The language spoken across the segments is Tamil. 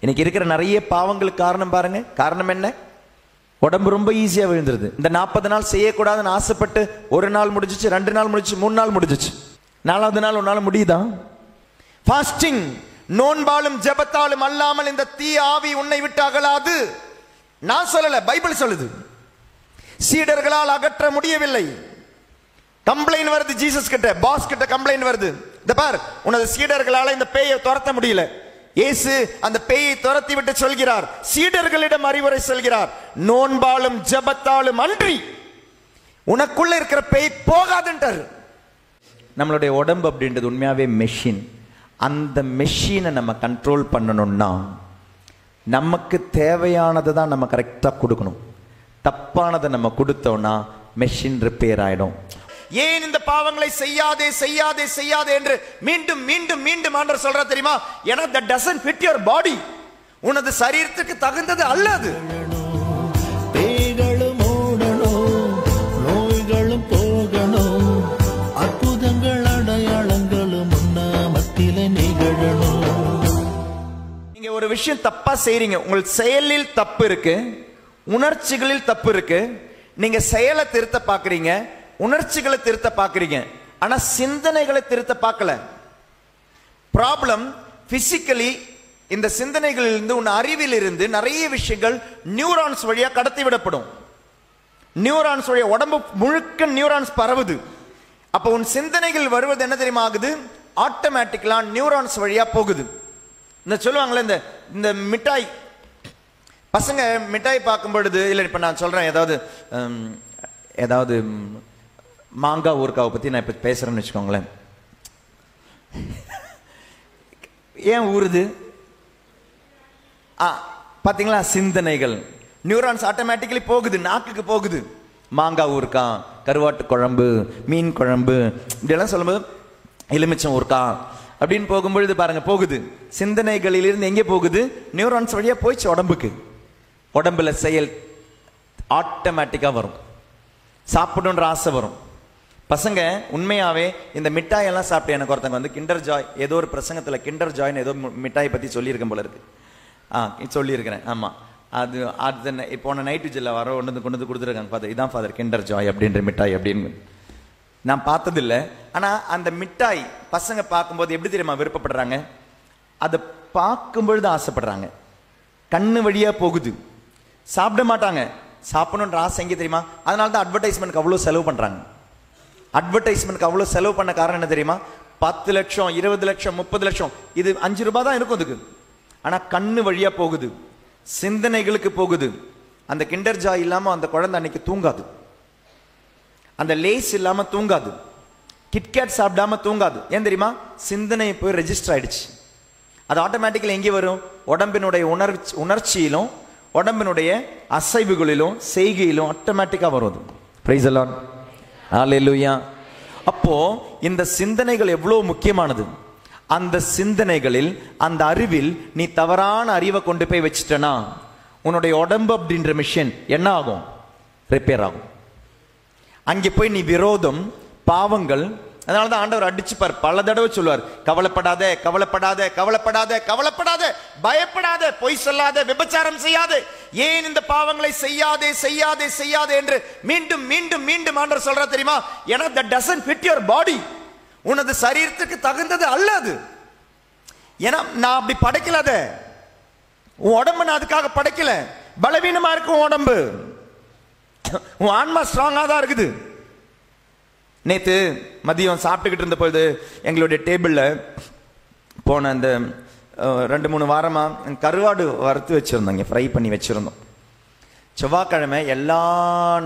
இன்னைக்கு இருக்கிற நிறைய பாவங்களுக்கு காரணம் பாருங்க. காரணம் என்ன? உடம்பு ரொம்ப ஈஸியா விழுந்துருது. இந்த 40 நாள் செய்யக்கூடாதுன்னு ஆசைப்பட்டு ஒரு நாள் முடிஞ்சிச்சு, 2 நாள் முடிஞ்சிச்சு, 3 நாள் முடிஞ்சிச்சு, 4வது நாள் உன்னால முடியுதா? ஃபாஸ்டிங், நோன்பாலும் ஜெபத்தாலும் அல்லாமல் இந்த தீய ஆவி உன்னை விட்டு அகலாது. நான் சொல்லல, பைபிள் சொல்லுது. சீடர்களால் அகற்ற முடியவில்லை. கம்ப்ளைண்ட் வருது ஜீசஸ் கிட்ட, பாஸ் கிட்ட கம்ப்ளைண்ட் வருது. இந்த பார், உனது சீடர்களால இந்த பேயை துரத்த முடியல. இயேசு அந்த பேயை துரத்தி விட்டு சொல்கிறார், சீடர்களிடம் அறிவுரை சொல்கிறார், நோன்பாலும் ஜெபத்தாலும் அன்றி உனக்குள்ள இருக்கிற பேய் போகாதுன்றார். நம்மளுடைய உடம்பு அப்படின்றது உண்மையாவே மெஷின். அந்த மெஷினை நம்ம கண்ட்ரோல் பண்ணணும்னா நமக்கு தேவையானதை தான் நம்ம கரெக்டாக கொடுக்கணும். தப்பானதை நம்ம கொடுத்தோம்னா மெஷின் ரிப்பேர் ஆயிடும். ஏன் இந்த பாவங்களை செய்யாதே செய்யாதே செய்யாதே என்று மீண்டும் மீண்டும் மீண்டும் ஆண்டவர் சொல்றார் தெரியுமா? ஏன்னா that doesn't fit your body. உனது சரீரத்துக்கு தகுந்தது அல்ல அது. பேய்களும் ஓடணும், நோய்களும் போகணும், அற்புதங்கள் அடையாளங்களும் நாமத்திலே நிகழணும். நீங்க ஒரு விஷயம் தப்பா செய்றீங்க, உங்கள் செயலில் தப்பு இருக்கு, உணர்ச்சிகளில் தப்பு இருக்கு. நீங்க செயலை திருத்த பாக்குறீங்க, உணர்ச்சிகளை திருத்த பாக்குறீங்க, ஆனா சிந்தனைகளை திருத்த பார்க்கல. ப்ராப்ளம் பிசிக்கலி இந்த சிந்தனைகளிலிருந்து, உன் அறிவில் இருந்து நிறைய விஷயங்கள் நியூரான்ஸ் வழியா கடத்தி விடப்படும். நியூரான்ஸ் வழியா உடம்பு முழுக்க நியூரான்ஸ் பரவுது. அப்ப உன் சிந்தனைகள் வருவது என்ன தெரியுமா ஆகுது? ஆட்டோமேட்டிக்கலா நியூரான்ஸ் வழியா போகுது. இந்த சொல்லுவாங்களே, இந்த மிட்டாய், பசங்க மிட்டாய் பார்க்கும் பொழுது, இல்லை இப்ப நான் சொல்றேன், ஏதாவது மாங்காய் ஊறுகாவை பத்தி நான் இப்ப பேசுறேன்னு வச்சுக்கோங்களேன். ஏன் ஊறுது? பாத்தீங்களா? சிந்தனைகள், நியூரான்ஸ் ஆட்டோமேட்டிக்கலி போகுது, நாக்குக்கு போகுது. மாங்காய் ஊறுகாய், கருவாட்டு குழம்பு, மீன் குழம்பு, இப்படியெல்லாம் சொல்லும்போது எலுமிச்சம் ஊறுகாய் அப்படின்னு போகும்பொழுது பாருங்க போகுது. சிந்தனைகளிலிருந்து எங்கே போகுது? நியூரான்ஸ் வழியா போயிடுச்சு உடம்புக்கு. உடம்புல செயல் ஆட்டோமேட்டிக்கா வரும். சாப்பிடணுன்ற ஆசை வரும். பசங்க உண்மையாவே இந்த மிட்டாய் எல்லாம் சாப்பிட்டு, எனக்கு ஒருத்தங்க வந்து கிண்டர் ஜாய், ஏதோ ஒரு பிரசங்கத்துல கிண்டர் ஜாய்னு ஏதோ மிட்டாயை பத்தி சொல்லியிருக்கேன் போல இருக்கு. சொல்லியிருக்கிறேன். ஆமா, அது போன நைட்டு ஜில்ல வர கொண்டு வந்து கொடுத்துருக்காங்க. ஃபாதர், இதான் ஃபாதர் கிண்டர் ஜாய் அப்படின்ற மிட்டாய் அப்படின்னு. நான் பார்த்ததில்லை. ஆனா அந்த மிட்டாய் பசங்க பார்க்கும்போது எப்படி தெரியுமா விருப்பப்படுறாங்க? அதை பார்க்கும்பொழுது ஆசைப்படுறாங்க. கண்ணு வழியா போகுது, சாப்பிட மாட்டாங்க. சாப்பிடணுன்ற ஆசை எங்கே தெரியுமா? அதனால தான் அட்வர்டைஸ்மெண்ட்க்கு அவ்வளோ செலவு பண்றாங்க. அட்வர்டைஸ்மெண்ட்க்கு அவ்வளோ செலவு பண்ண காரணம் என்ன தெரியுமா? 10 லட்சம், 20 லட்சம், 30 லட்சம். இது 5 ரூபாய் தான் இருக்கும் அதுக்கு. ஆனா கண்ணு வழியா போகுது, சிந்தனைகளுக்கு போகுது. அந்த கிண்டர் ஜாய் இல்லாம அந்த குழந்தை அன்னைக்கு தூங்காது, அந்த லேஸ் இல்லாம தூங்காது, கிட்கேட் சாப்பிடாம தூங்காது. ஏன் தெரியுமா? சிந்தனை போய் ரெஜிஸ்டர் ஆயிடுச்சு. அது ஆட்டோமேட்டிக்கலி எங்கே வரும்? உடம்பினுடைய உணர்ச்சியிலும் உடம்பினுடைய அசைவுகளிலும் செய்கையிலும் ஆட்டோமேட்டிக்கா வரும். பிரைஸ் தி லார்ட், ஹல்லேலூயா. அப்போ இந்த சிந்தனைகள் எவ்வளவு முக்கியமானது. அந்த சிந்தனைகளில், அந்த அறிவில் நீ தவறான அறிவை கொண்டு போய் வச்சுட்டனா உன்னுடைய உடம்பு அப்படின்ற மிஷின் என்ன ஆகும்? ரிப்பேர் ஆகும். அங்கே போய் நீ விரோதம், பாவங்கள். அதனாலதான் ஆண்டவர் அடிச்சுப்பார், பல தடவை சொல்லுவார், கவலைப்படாதே கவலைப்படாதே கவலைப்படாதே கவலைப்படாதே, பயப்படாதே, பொய் சொல்லாதே, விபச்சாரம் செய்யாதே, ஏன் இந்த பாவங்களை செய்யாதே செய்யாதே செய்யாதே என்று மீண்டும் மீண்டும் மீண்டும் ஆண்டவர் சொல்ற தெரியுமா? ஏன்னா that doesn't fit your body. உனது சரீரத்துக்கு தகுந்தது அல்ல அது. ஏன்னா நான் அப்படி படைக்கல, அத உன் உடம்பு நான் அதுக்காக படைக்கல. பலவீனமா இருக்கும் உடம்பு, உன் ஆன்மா ஸ்ட்ராங்கா தான் இருக்குது. நேற்று மதியம் சாப்பிட்டுக்கிட்டு இருந்த பொழுது எங்களுடைய டேபிளில் போன அந்த 2-3 வாரமாக கருவாடு வறுத்து வச்சுருந்தோம், ஃப்ரை பண்ணி வச்சுருந்தோம். செவ்வாய்க்கிழமை எல்லா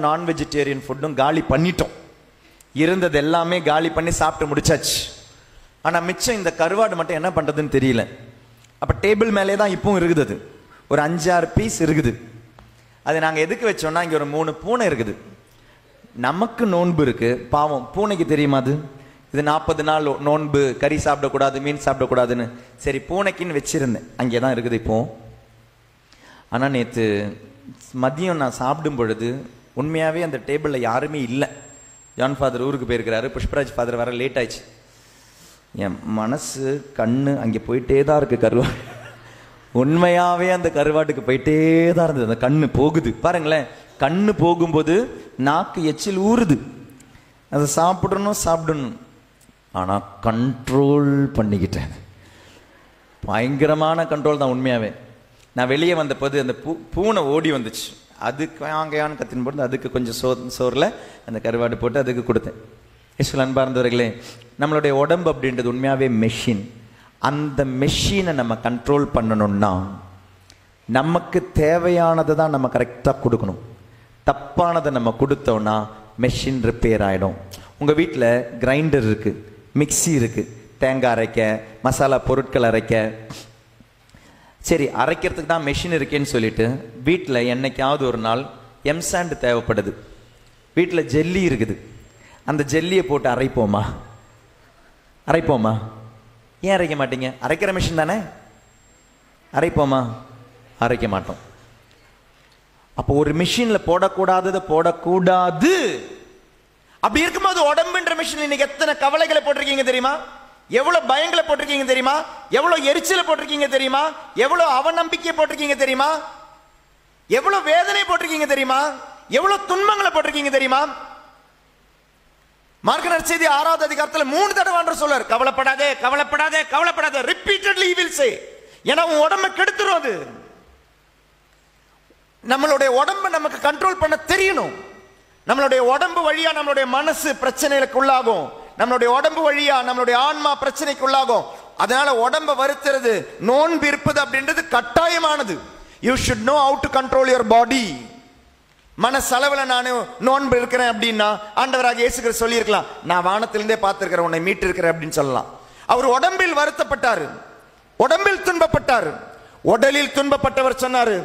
நான் வெஜிடேரியன் ஃபுட்டும் காலி பண்ணிட்டோம். இருந்தது எல்லாமே காலி பண்ணி சாப்பிட்டு முடிச்சாச்சு. ஆனால் மிச்சம் இந்த கருவாடு மட்டும் என்ன பண்ணுறதுன்னு தெரியல. அப்போ டேபிள் மேலே தான் இப்பவும் இருக்குது. அது ஒரு 5-6 பீஸ் இருக்குது. அது நாங்கள் எதுக்கு வச்சோம்னா, இங்கே ஒரு 3 பூனை இருக்குது. நமக்கு நோன்பு இருக்கு, பாவம் பூனைக்கு தெரியுமா அது? இது 40 நாள் நோன்பு, கறி சாப்பிடக்கூடாது, மீன் சாப்பிடக்கூடாதுன்னு. சரி பூனைக்குன்னு வச்சிருந்தேன், அங்கே தான் இருக்குது இப்போ. ஆனால் நேற்று மதியம் நான் சாப்பிடும் பொழுது உண்மையாகவே அந்த டேபிளில் யாருமே இல்லை. ஜான் ஃபாதர் ஊருக்கு போயிருக்கிறாரு, புஷ்பராஜ் ஃபாதர் வர லேட் ஆயிடுச்சு. என் மனசு கண்ணு அங்கே போயிட்டே தான் இருக்கு. கருவாடு உண்மையாவே அந்த கருவாட்டுக்கு போயிட்டே தான் இருந்தது. அந்த கண்ணு போகுது பாருங்களேன். கண்ணு போகும்போது நாக்கு எச்சில் ஊறுது. அதை சாப்பிடணும். ஆனா கண்ட்ரோல் பண்ணிக்கிட்டேன். பயங்கரமான கண்ட்ரோல் தான் உண்மையாவே. நான் வெளியே வந்த போது அந்த பூனை ஓடி வந்துச்சு. அதுக்கு வாங்கையான்னு கத்தின் போது அதுக்கு கொஞ்சம் சோறில் அந்த கருவாடு போட்டு அதுக்கு கொடுத்தேன். இஸ்வல் அன்பார்ந்தவர்களே, நம்மளுடைய உடம்பு அப்படின்றது உண்மையாவே மெஷின். அந்த மெஷினை நம்ம கண்ட்ரோல் பண்ணணும்னா நமக்கு தேவையானதை தான் நம்ம கரெக்டாக கொடுக்கணும். தப்பானதை நம்ம கொடுத்தோம்னா மெஷின் ரிப்பேர் ஆகிடும். உங்கள் வீட்டில் கிரைண்டர் இருக்குது, மிக்சி இருக்குது, தேங்காய் அரைக்க, மசாலா பொருட்கள் அரைக்க. சரி, அரைக்கிறதுக்கு தான் மெஷின் இருக்கேன்னு சொல்லிட்டு வீட்டில் என்னைக்காவது ஒரு நாள் எம்சாண்ட் தேவைப்படுது. வீட்டில் ஜெல்லி இருக்குது. அந்த ஜெல்லியை போட்டு அரைப்போமா? ஏன் அரைக்க மாட்டீங்க? அரைக்கிற மிஷின் தானே. அரைப்போமா? அரைக்க மாட்டோம். அப்போ ஒரு மிஷின்ல போடக்கூடாததை போடக்கூடாது. அப்படி இருக்கும்போது உடம்புன்ற மிஷின் இன்னைக்கு எத்தனை கவலைகளை போட்டிருக்கீங்க தெரியுமா? எவ்வளவு பயங்களை போட்டிருக்கீங்க தெரியுமா? எவ்வளவு எரிச்சலை போட்டிருக்கீங்க தெரியுமா? எவ்வளவு அவநம்பிக்கையை போட்டிருக்கீங்க தெரியுமா? எவ்வளவு வேதனை போட்டிருக்கீங்க தெரியுமா? எவ்வளவு துன்பங்களை போட்டிருக்கீங்க தெரியுமா? மார்க் நற்செய்தி 6வது அதிகாரத்தில் 3 தடவை சொல்றார், கவலைப்படாதே. Repeatedly he will say. ஏன்னா உன் உடம்பை கெடுத்துரும். அது நம்மளுடைய உடம்பை நமக்கு கண்ட்ரோல் பண்ண தெரியணும். நம்மளுடைய உடம்பு வழியா நம்மளுடைய மனசு பிரச்சனைகளுக்கு உள்ளாகும். நம்மளுடைய உடம்பு வழியா நம்மளுடைய ஆன்மா பிரச்சனைக்கு உள்ளாகும். அதனால உடம்பை வருத்துறது, நோன்பு இருப்பது அப்படின்றது கட்டாயமானது. You should know how to control your body. மனசளவில் நான் நோன்பு இருக்கிறேன் அப்படின்னா ஆண்டவராக இயேசு கிறிஸ்து சொல்லியிருக்கலாம், நான் வானத்திலிருந்தே பார்த்திருக்கிறேன், உன்னை மீட்டு இருக்கிறேன் அப்படின்னு சொல்லலாம். அவர் உடம்பில் வருத்தப்பட்டார், உடம்பில் துன்பப்பட்டார். உடலில் துன்பப்பட்டவர் சொன்னாரு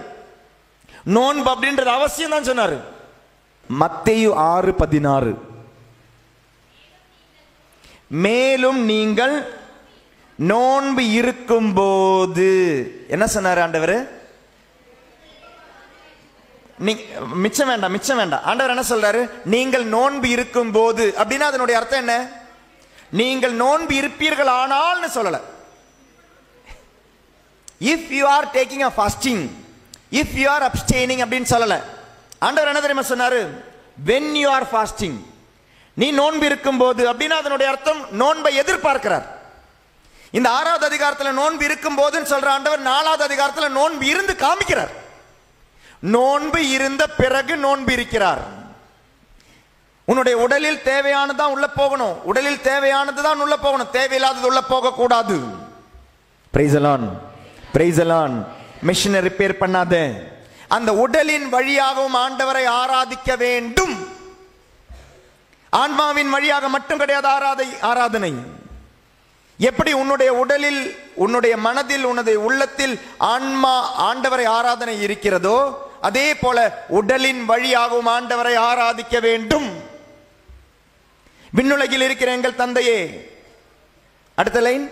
நோன்பு அப்படின்றது அவசியம் தான் சொன்னாரு. மத்தேயு 6:16, மேலும் நீங்கள் நோன்பு இருக்கும்போது என்ன சொன்னாரு ஆண்டவர்? மிச்சம் வேண்டாம். ஆண்டவர் என்ன சொல்றாரு? நீங்கள் நோன்பு இருக்கும் போது அப்படின்னா அதனுடைய அர்த்தம் என்ன? நீங்கள் நோன்பு இருப்பீர்கள் ஆனால்னு சொல்லல. If you are taking a fasting, if you are abstaining அப்படின்னு சொல்லல. ஆண்டவர் என்ன தெரியுமா சொன்னாரு? when you are fasting, நீ நோன்பு இருக்கும் போது அப்படின்னா அதனுடைய அர்த்தம் நோன்பை எதிர்பார்க்கிறார். இந்த 6வது அதிகாரத்தில் நோன்பு இருக்கும் போதுன்னு சொல்ற ஆண்டவர் 4வது அதிகாரத்தில் நோன்பு இருந்து காமிக்கிறார். நோன்பு இருந்த பிறகு நோன்பு இருக்கிறார். உன்னுடைய உடலில் தேவையானதான் உள்ள போகணும். உடலில் தேவையானதுதான் உள்ள போகணும். தேவையில்லாதது உள்ள போக கூடாது. Price the Lord. மிஷினை ரிப்பேர் பண்ணாத. அந்த உடலின் வழியாகவும் ஆண்டவரை ஆராதிக்க வேண்டும். ஆன்மாவின் வழியாக மட்டும் கிடையாது ஆராதனை. எப்படி உன்னுடைய உடலில், உன்னுடைய மனதில், உன்னுடைய உள்ளத்தில் ஆன்மா ஆண்டவரை ஆராதனை இருக்கிறதோ அதே போல உடலின் வழியாகவும் ஆண்டவரை ஆராதிக்க வேண்டும். விண்ணுலகில் இருக்கிற எங்கள் தந்தையே, அடுத்த லைன்,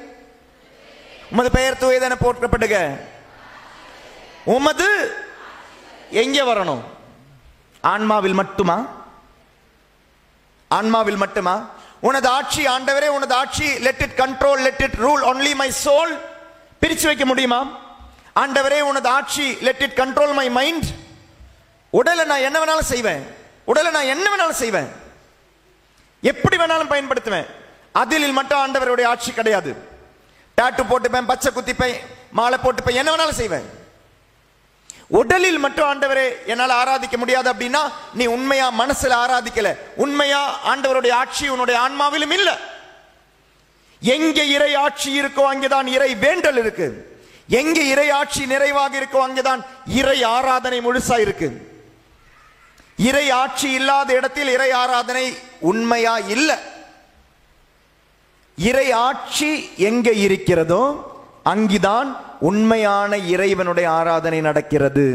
உமது பெயர் தூயதென போற்றப்படுக. உமது எங்கே வரணும்? ஆன்மாவில் மட்டுமா? ஆன்மாவில் மட்டுமா? உனது ஆட்சி ஆண்டவரே, உனது ஆட்சி, let it control, let it rule only my soul. பிரிச்சு வைக்க முடியுமா? ஆண்டவரே உனது ஆட்சி, let it control my mind. உடலை நான் என்ன வேணாலும் செய்வேன், எப்படி வேணாலும் பயன்படுத்துவேன். அதில் மட்டும் ஆண்டவருடைய ஆட்சி கிடையாது. டாட்டு போட்டுப்பேன், பச்சை குத்திப்பேன், மாலை போட்டுப்பேன், என்ன வேணாலும் செய்வேன். உடலில் மட்டும் ஆண்டவரே என்னால் ஆராதிக்க முடியாது அப்படின்னா நீ உண்மையா மனசுல ஆராதிக்கல. உண்மையா ஆண்டவருடைய ஆட்சி உன்னுடைய ஆன்மாவிலும் இல்ல. எங்கே இறை ஆட்சி இருக்கோ அங்கேதான் இறை வேண்டல் இருக்கு. எங்கே இறை ஆட்சி நிறைவாக இருக்கோ அங்கேதான் இறை ஆராதனை முழுசா இருக்கு. இறை ஆட்சி இல்லாத இடத்தில் இறை ஆராதனை உண்மையா இல்ல. இறை ஆட்சி எங்கே இருக்கிறதோ அங்குதான் உண்மையான இறைவனுடைய ஆராதனை நடக்கிறது.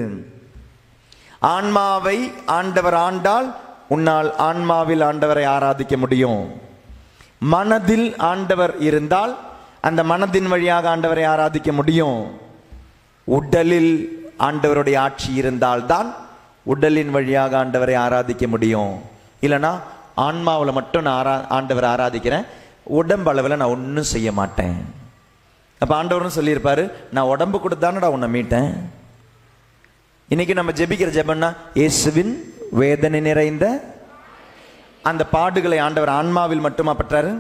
ஆன்மாவை ஆண்டவர் ஆண்டால் உன்னால் ஆன்மாவில் ஆண்டவரை ஆராதிக்க முடியும். மனதில் ஆண்டவர் இருந்தால் அந்த மனதின் வழியாக ஆண்டவரை ஆராதிக்க முடியும். உடலில் ஆண்டவருடைய ஆட்சி இருந்தால்தான் உடலின் வழியாக ஆண்டவரை ஆராதிக்க முடியும். இல்லைனா ஆன்மாவில் மட்டும் நான் ஆண்டவரை ஆராதிக்கிறேன், உடம்பளவில் நான் ஒன்றும் செய்ய மாட்டேன். அப்ப ஆண்டவரும் சொல்லியிருப்பாரு, நான் உடம்பு கொடுத்தானடா உன்னை மீட்டேன். இன்னைக்கு நம்ம ஜெபிக்கிற ஜெபம்னா, இயேசுவின் வேதனை நிறைந்த அந்த பாடுகளை ஆண்டவர் ஆன்மாவில் மட்டுமா பட்டாரு?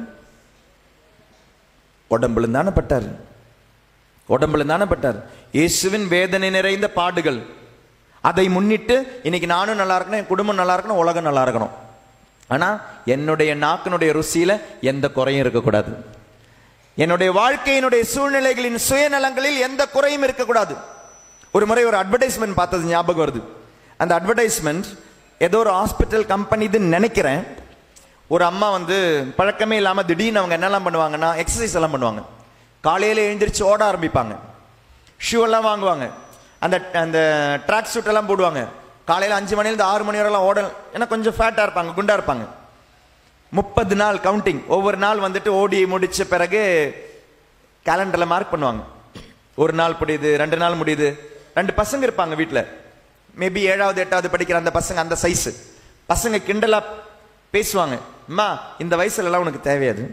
உடம்புல தானே பட்டாரு. உடம்புல தானே பட்டார். இயேசுவின் வேதனை நிறைந்த பாடுகள். அதை முன்னிட்டு இன்னைக்கு நானும் நல்லா இருக்கணும், என் குடும்பம் நல்லா இருக்கணும், உலகம் நல்லா இருக்கணும். ஆனா என்னுடைய நாக்கினுடைய ருசியில எந்த குறையும் இருக்கக்கூடாது. என்னுடைய வாழ்க்கையினுடைய சூழ்நிலைகளின் சுயநலங்களில் எந்த குறையும் இருக்கக்கூடாது. ஒரு முறை ஒரு அட்வர்டைஸ்மெண்ட் பார்த்தது ஞாபகம் வருது. அந்த அட்வர்டைஸ்மெண்ட் ஏதோ ஒரு ஹாஸ்பிட்டல் கம்பெனின்னு நினைக்கிறேன். ஒரு அம்மா பழக்கமே இல்லாம திடீர்னு அவங்க என்னெல்லாம் பண்ணுவாங்கன்னா, எக்ஸசைஸ் எல்லாம் பண்ணுவாங்க. காலையில எழுந்திரிச்சு ஓட ஆரம்பிப்பாங்க. ஷூ எல்லாம் வாங்குவாங்க, அந்த அந்த ட்ராக் சூட் எல்லாம் போடுவாங்க. காலையில் 5 மணிலேருந்து 6 மணி வரைலாம் ஓட, ஏன்னா கொஞ்சம் ஃபேட்டாக இருப்பாங்க, குண்டா இருப்பாங்க. 30 நாள் கவுண்டிங். ஒவ்வொரு நாள் ஓடி முடிச்ச பிறகு கேலண்டரில் மார்க் பண்ணுவாங்க. ஒரு நாள் முடியுது, 2 நாள் முடியுது. 2 பசங்க இருப்பாங்க வீட்டில், மேபி 7வது 8வது படிக்கிற அந்த பசங்க, அந்த சைஸு பசங்க கிண்டலா பேசுவாங்க. அம்மா, இந்த வயசுலலாம் உனக்கு தேவையாது,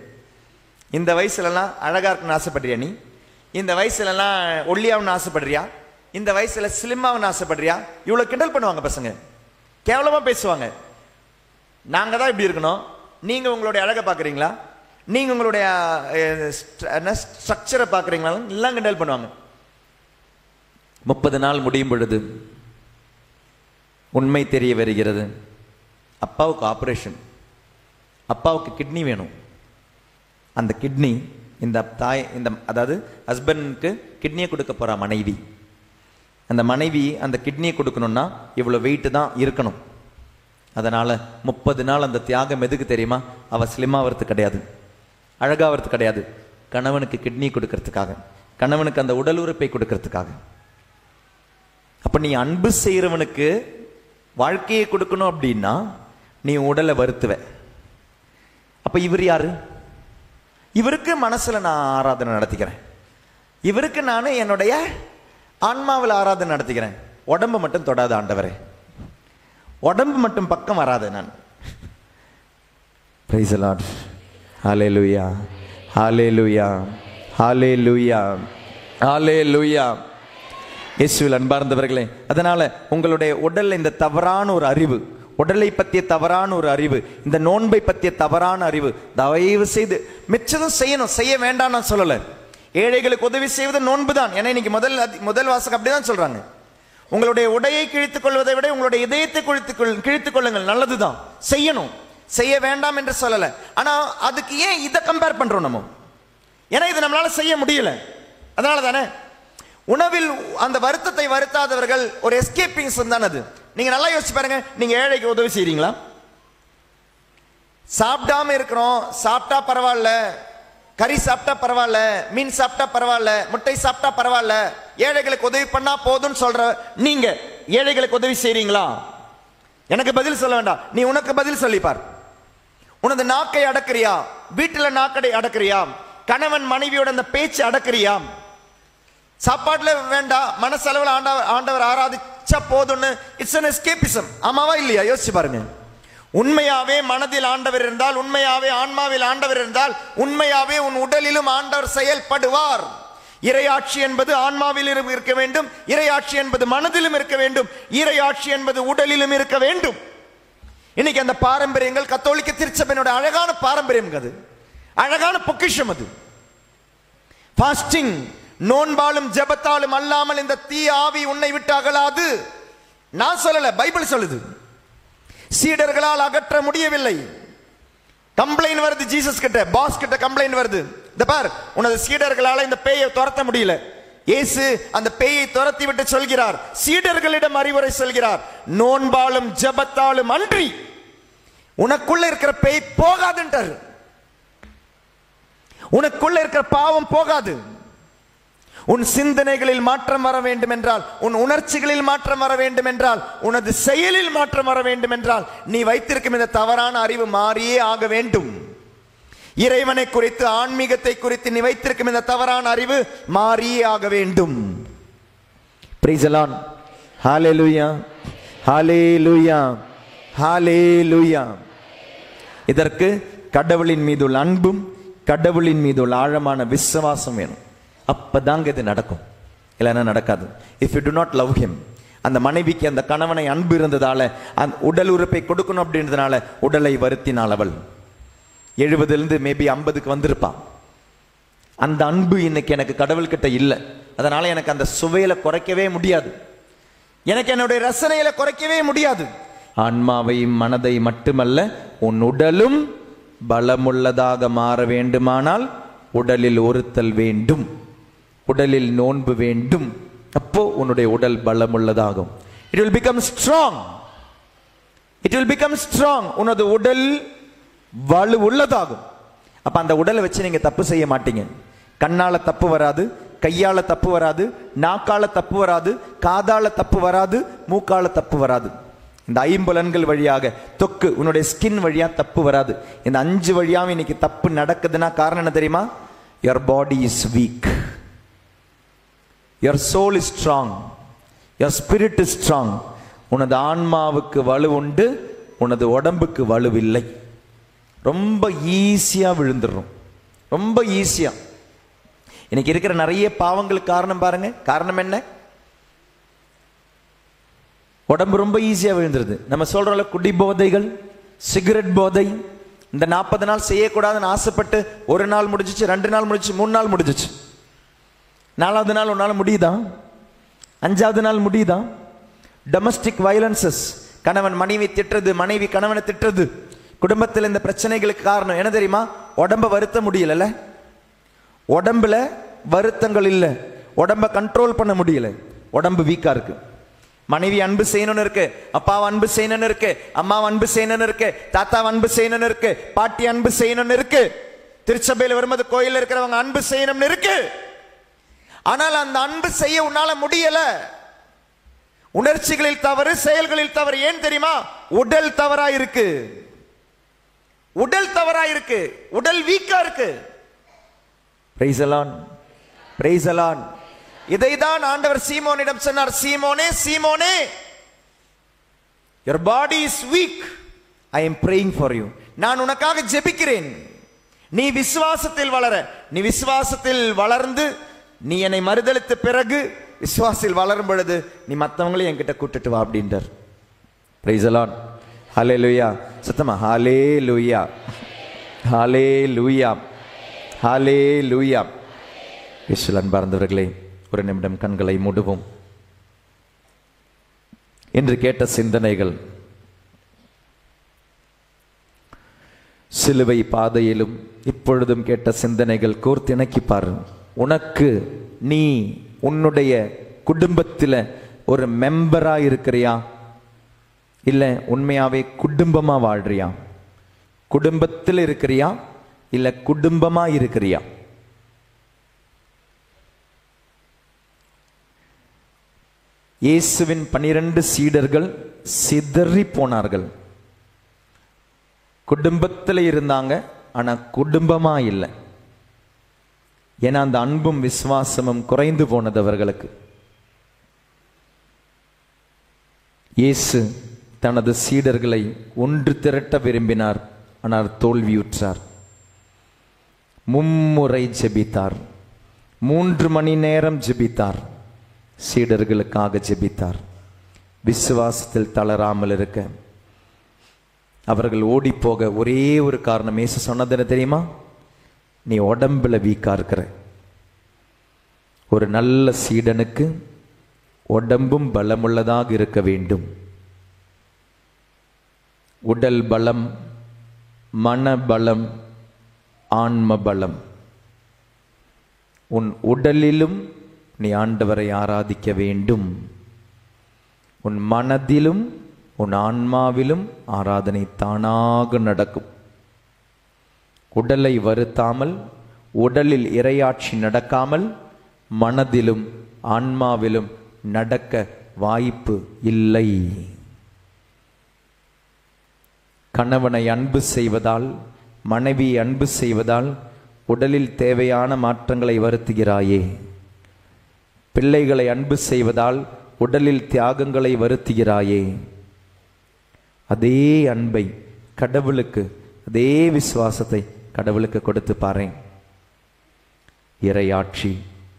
இந்த வயசுலலாம் அழகா இருக்குன்னு ஆசைப்படுறியா, நீ இந்த வயசுலலாம் ஒல்லியாவுன்னு ஆசைப்படுறியா, இந்த வயசுல ஸ்லிம்மாவுன்னு ஆசைப்படுறியா, இவ்வளவு கிண்டல் பண்ணுவாங்க பசங்க, கேவலமா பேசுவாங்க. நாங்க தான் இப்படி இருக்கணும், நீங்க உங்களுடைய அழகை பாக்குறீங்களா, நீங்க உங்களுடைய ஸ்ட்ரக்சரை பாக்குறீங்களா, எல்லாம் கிண்டல் பண்ணுவாங்க. 30 நாள் முடியும் பொழுது உண்மை தெரிய வருகிறது. அப்பாவுக்கு ஆபரேஷன், அப்பாவுக்கு கிட்னி வேணும். அந்த கிட்னி இந்த அதாவது ஹஸ்பண்டுக்கு கிட்னியை கொடுக்க போற மனைவி, அந்த மனைவி அந்த கிட்னியை கொடுக்கணும்னா இவ்வளவு வெயிட் தான் இருக்கணும். அதனால 30 நாள் அந்த தியாகம் எதுக்கு தெரியுமா? அவ ஸ்லிம்மாவது கிடையாது, அழகாவது கிடையாது, கணவனுக்கு கிட்னி கொடுக்கறதுக்காக, கணவனுக்கு அந்த உடல் உறுப்பை கொடுக்கறதுக்காக. அப்ப நீ அன்பு செய்யறவனுக்கு வாழ்க்கையை கொடுக்கணும் அப்படின்னா நீ உடலை வருத்துவ. அப்ப இவர் யாரு? இவருக்கு மனசுல நான் ஆராதனை நடத்திக்கிறேன், இவருக்கு நான் என்னுடைய ஆன்மாவில் ஆராதனை நடத்திக்கிறேன். உடம்பு மட்டும் தொடாத ஆண்டவரே, உடம்பு மட்டும் பக்கம் வராது. நான் price the Lord. Hallelujah, hallelujah, hallelujah, ஹல்லேலூயா. இயேசுவில் அன்பார்ந்தவர்களே, அதனால உங்களுடைய உடல்ல இந்த தவறான ஒரு அறிவு, உடலை பற்றிய தவறான ஒரு அறிவு, இந்த நோன்பை பற்றிய தவறான அறிவு, தயவு செய்து மிச்சதும் செய்யணும், செய்ய வேண்டாம் நான் சொல்லல. ஏழைகளுக்கு உதவி செய்வது நோன்பு தான். ஏன்னா இன்னைக்கு முதல் வாசகம் அப்படிதான் சொல்றாங்க. உங்களுடைய உடையை கிழித்துக் கொள்வதை விட உங்களுடைய இதயத்தை கிழித்துக் கொள்ளுங்கள், நல்லதுதான், செய்யணும், செய்ய வேண்டாம் என்று சொல்லல. ஆனா அதுக்கு ஏன் இதை கம்பேர் பண்றோம் நம்ம? ஏன்னா இது நம்மளால செய்ய முடியல, அதனால தானே. உணவில் அந்த வருத்தத்தை வருத்தாதவர்கள் ஒரு எஸ்கேப்பிங் தான் அது. நீங்க நல்லா யோசிச்சு பாருங்க, நீங்க ஏழைக்கு உதவி செய்றீங்களா? சாப்பிடாம இருக்கிறோம், சாப்பிட்டா பரவாயில்ல, கறி சாப்பிட்டா பரவாயில்ல, மீன் சாப்பிட்டா பரவாயில்ல, முட்டை சாப்பிட்டா பரவாயில்ல, ஏழைகளுக்கு உதவி பண்ணா போதும்னு சொல்ற நீங்க ஏழைகளுக்கு உதவி செய்றீங்களா? எனக்கு பதில் சொல்ல வேண்டாம், நீ உனக்கு பதில் சொல்லிப்பார். உனது நாக்கை அடக்குறியா? வீட்டுல நாக்கடை அடக்குறியா? கணவன் மனைவியோட அந்த பேச்சு அடக்குறியா? சாப்பாட்டுல வேண்டாம், மனசளவில் ஆண்டவர் ஆராதிச்சா போதும்னு இட்ஸ் an escapism. ஆமாவா இல்லையா? யோசிச்சு பாருங்க. உண்மையாவே மனதில் ஆண்டவர் இருந்தால், உண்மையாவே ஆன்மாவில் ஆண்டவர் இருந்தால், உண்மையாவே உன் உடலிலும் ஆண்டவர் செயல்படுவார். இறையாட்சி என்பது ஆன்மாவிலும் இருக்க வேண்டும், இறையாட்சி என்பது மனதிலும் இருக்க வேண்டும், இறையாட்சி என்பது உடலிலும் இருக்க வேண்டும். இன்னைக்கு அந்த பாரம்பரியங்கள் கத்தோலிக்க திருச்சபையினோட அழகான பாரம்பரியம், அது அழகான பொக்கிஷம். அது ஃபாஸ்டிங், நோன்பாலும் ஜெபத்தாலும் அல்லாமல் இந்த தீய ஆவி உன்னை விட்டு அகலாது. நான் சொல்லல, பைபிள் சொல்லுது. சீடர்களால் அகற்ற முடியவில்லை. கம்ப்ளைண்ட் வருது ஜீசஸ் கிட்ட, பாஸ் கிட்ட கம்ப்ளைண்ட் வருது. இந்த பார், உனது சீடர்களால இந்த பேயை துரத்த முடியல. இயேசு அந்த பேயை துரத்தி விட்டு சொல்கிறார், சீடர்களிடம் அறிவுரை சொல்கிறார், நோன்பாலும் ஜெபத்தாலும் அன்றி உனக்குள்ள இருக்கிற பேய் போகாதுன்றார். உனக்குள்ள இருக்கிற பாவம் போகாது. உன் சிந்தனைகளில் மாற்றம் வர வேண்டும் என்றால், உன் உணர்ச்சிகளில் மாற்றம் வர வேண்டும் என்றால், உனது செயலில் மாற்றம் வர வேண்டும் என்றால், நீ வைத்திருக்கும் இந்த தவறான அறிவு மாறியே ஆக வேண்டும். இறைவனை குறித்து, ஆன்மீகத்தை குறித்து நீ வைத்திருக்கும் இந்த தவறான அறிவு மாறியே ஆக வேண்டும். Praise the Lord. Hallelujah, hallelujah, hallelujah. இதற்கு கடவுளின் மீது உள்ள அன்பும் கடவுளின் மீது உள்ள ஆழமான விசுவாசம் வேணும். அப்பதாங்க இது நடக்கும், இல்லைன்னா நடக்காது. If you to not love him, அந்த மனைவிக்கு அந்த கணவனை அன்பு இருந்ததால, அந்த உடல் உறுப்பை கொடுக்கணும் அப்படின்றதுனால உடலை வருத்தினாள் அவள். 70 மேபி 50க்கு வந்திருப்பான். அந்த அன்பு இன்னைக்கு எனக்கு கடவுள்கிட்ட இல்லை. அதனால எனக்கு அந்த சுவையில குறைக்கவே முடியாது, எனக்கு என்னுடைய ரசனையில குறைக்கவே முடியாது. ஆன்மாவை மனதை மட்டுமல்ல, உன் உடலும் பலமுள்ளதாக மாற வேண்டுமானால் உடலில் ஒருத்தல் வேண்டும், உடலில் நோன்பு வேண்டும். அப்போ உன்னுடைய உடல் பலமுள்ளதாகும். It will become strong. It will become strong. உனது உடல் வலு உள்ளதாகும். அப்ப அந்த உடலை வச்சு நீங்க தப்பு செய்ய மாட்டீங்க. கண்ணால தப்பு வராது, கையால தப்பு வராது, நாக்கால தப்பு வராது, காதால தப்பு வராது, மூக்கால தப்பு வராது. இந்த 5 புலன்கள் வழியாக, தொக்கு உன்னுடைய ஸ்கின் வழியா தப்பு வராது. இந்த 5 வழியாவும் இன்னைக்கு தப்பு நடக்குதுன்னா காரணம் என்ன தெரியுமா? Your body is weak, your soul is strong, your spirit is strong. உனது ஆன்மாவுக்கு வலு உண்டு, உனது உடம்புக்கு வலுவில்லை. ரொம்ப ஈஸியா விழுந்துடும், ரொம்ப ஈஸியா. இன்னைக்கு இருக்கிற நிறைய பாவங்களுக்கு காரணம் பாருங்க. காரணம் என்ன? உடம்பு ரொம்ப ஈஸியா விழுந்துருது. நம்ம சொல்றோம்ல, குடி போதைகள், சிகரெட் போதை. இந்த 40 நாள் செய்யக்கூடாதுன்னு ஆசைப்பட்டு 1 நாள் முடிஞ்சிச்சு, 2 நாள் முடிஞ்சிச்சு, 3 நாள் முடிஞ்சிச்சு. 4வது நாள் உன்னால முடியுதா? 5வது நாள் முடியுதா? டொமஸ்டிக் வயலன்சஸ், கணவன் மனைவி திட்டுறது, மனைவி கணவனை திட்டுறது, குடும்பத்தில் இந்த பிரச்சனைகளுக்கு காரணம் என்ன தெரியுமா? உடம்ப வருத்த முடியல, உடம்புல வருத்தங்கள் இல்லை, உடம்ப கண்ட்ரோல் பண்ண முடியல, உடம்பு வீக்கா இருக்கு. மனைவி அன்பு செய்யணும்னு இருக்கு, அப்பாவை அன்பு செய்யணும்னு இருக்கு, அம்மாவை அன்பு செய்யணும்னு இருக்கு, தாத்தாவை அன்பு செய்யணும்னு இருக்கு, பாட்டி அன்பு செய்யணும்னு இருக்கு, திருச்சபையில் வரும்போது கோயிலில் இருக்கிறவங்க அன்பு செய்யணும்னு இருக்கு. ஆனால் அந்த அன்பு செய்ய உன்னால முடியல. உணர்ச்சிகளில் தவறு, செயல்களில் தவறு. ஏன் தெரியுமா? உடல் தவறா இருக்கு, உடல் தவறா இருக்கு, உடல் வீக்கா இருக்கு. Praise the Lord, praise the Lord. இதைதான் ஆண்டவர் சீமோனிடம் சொன்னார். சீமோனே, சீமோனே, your body is weak, I am praying for you. நான் உனக்காக ஜெபிக்கிறேன். நீ விசுவாசத்தில் வளர. நீ விசுவாசத்தில் வளர்ந்து நீ என்னை மறுதலித்த பிறகு விசுவாசத்தில் வளரும் பொழுது நீ மற்றவங்களையும் என்கிட்ட கூட்டிட்டு வா அப்படின்றார். Praise the Lord, ஹல்லேலூயா. சத்தமா ஹல்லேலூயா, ஹல்லேலூயா, ஹல்லேலூயா. இயேசுவில் அன்பார்ந்தவர்களே, ஒரு நிமிடம் கண்களை மூடுவோம். என்று கேட்ட சிந்தனைகள் சிலுவை பாதையிலும் இப்பொழுதும் கேட்ட சிந்தனைகள் கோர்த்திணக்கிப்பார். உனக்கு, நீ உன்னுடைய குடும்பத்தில் ஒரு மெம்பரா இருக்கிறியா? இல்ல உண்மையாவே குடும்பமா வாழ்றியா? குடும்பத்தில் இருக்கிறியா இல்ல குடும்பமா இருக்கிறியா? இயேசுவின் 12 சீடர்கள் சிதறி போனார்கள். குடும்பத்தில் இருந்தாங்க, ஆனா குடும்பமா இல்லை. ஏன்னா அந்த அன்பும் விசுவாசமும் குறைந்து போனது அவர்களுக்கு. இயேசு தனது சீடர்களை ஒன்று திரட்ட விரும்பினார், ஆனால் தோல்வியுற்றார். மும்முறை ஜெபித்தார், 3 மணி நேரம் ஜெபித்தார், சீடர்களுக்காக ஜெபித்தார். விசுவாசத்தில் தளராமல் இருக்க, அவர்கள் ஓடி போக ஒரே ஒரு காரணம். இயேசு சொன்னது என்ன தெரியுமா? நீ உடம்புல வீக்கா இருக்கிற. ஒரு நல்ல சீடனுக்கு உடம்பும் பலமுள்ளதாக இருக்க வேண்டும். உடல் பலம், மன பலம், ஆன்ம பலம். உன் உடலிலும் நீ ஆண்டவரை ஆராதிக்க வேண்டும், உன் மனதிலும் உன் ஆன்மாவிலும் ஆராதனை தானாக நடக்கும். உடலை வருத்தாமல், உடலில் இறையாட்சி நடக்காமல் மனதிலும் ஆன்மாவிலும் நடக்க வாய்ப்பு இல்லை. கணவனை அன்பு செய்வதால், மனைவி அன்பு செய்வதால் உடலில் தேவையான மாற்றங்களை வருத்துகிறாயே. பிள்ளைகளை அன்பு செய்வதால் உடலில் தியாகங்களை வருத்துகிறாயே. அதே அன்பை கடவுளுக்கு, அதே விசுவாசத்தை கடவுளுக்கு கொடுத்து பாரு. இறையாட்சி,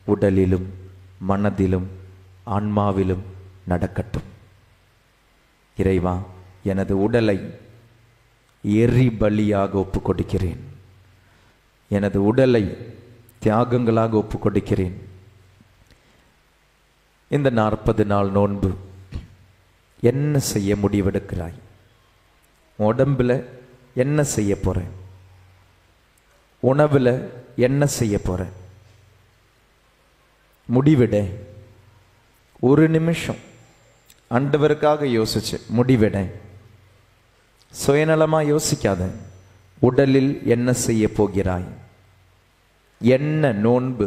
உடலிலும் மனதிலும் ஆன்மாவிலும் நடக்கட்டும். இறைவா, எனது உடலை எரி பலியாக ஒப்பு கொடுக்கிறேன். எனது உடலை தியாகங்களாக ஒப்பு கொடுக்கிறேன். இந்த 40 நாள் நோன்பு என்ன செய்ய முடிவெடுக்கிறாய்? உடம்புல என்ன செய்ய போறேன்? உணவுல என்ன செய்ய போறேன்? முடிவிட. ஒரு நிமிஷம் ஆண்டவருக்காக யோசிச்சு முடிவிட. சுயநலமா யோசிக்காத. உடலில் என்ன செய்ய போகிறாய்? என்ன நோன்பு,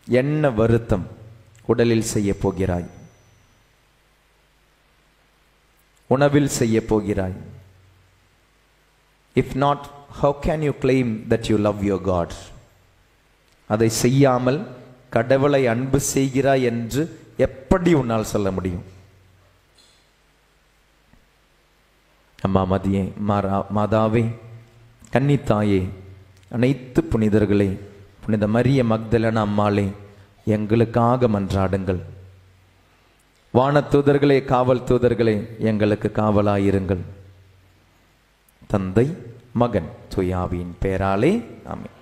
என்ன வருத்தம் உடலில் செய்ய போகிறாய்? உணவில் செய்ய போகிறாய்? If not, how can you claim that you love your God? அதை செய்யாமல் கடவுளை அன்பு செய்கிறாய் என்று எப்படி உன்னால் சொல்ல முடியும்? அம்மா மதியே, மாதாவே, கன்னித்தாயே, அனைத்து புனிதர்களே, புனித மரிய மக்தலேனா அம்மாளே, எங்களுக்காக மன்றாடுங்கள். வானதூதர்களே, காவல் தூதர்களே, எங்களுக்கு காவலாயிருங்கள். தந்தை, மகன், தூய ஆவியின் பெயராலே ஆமென்.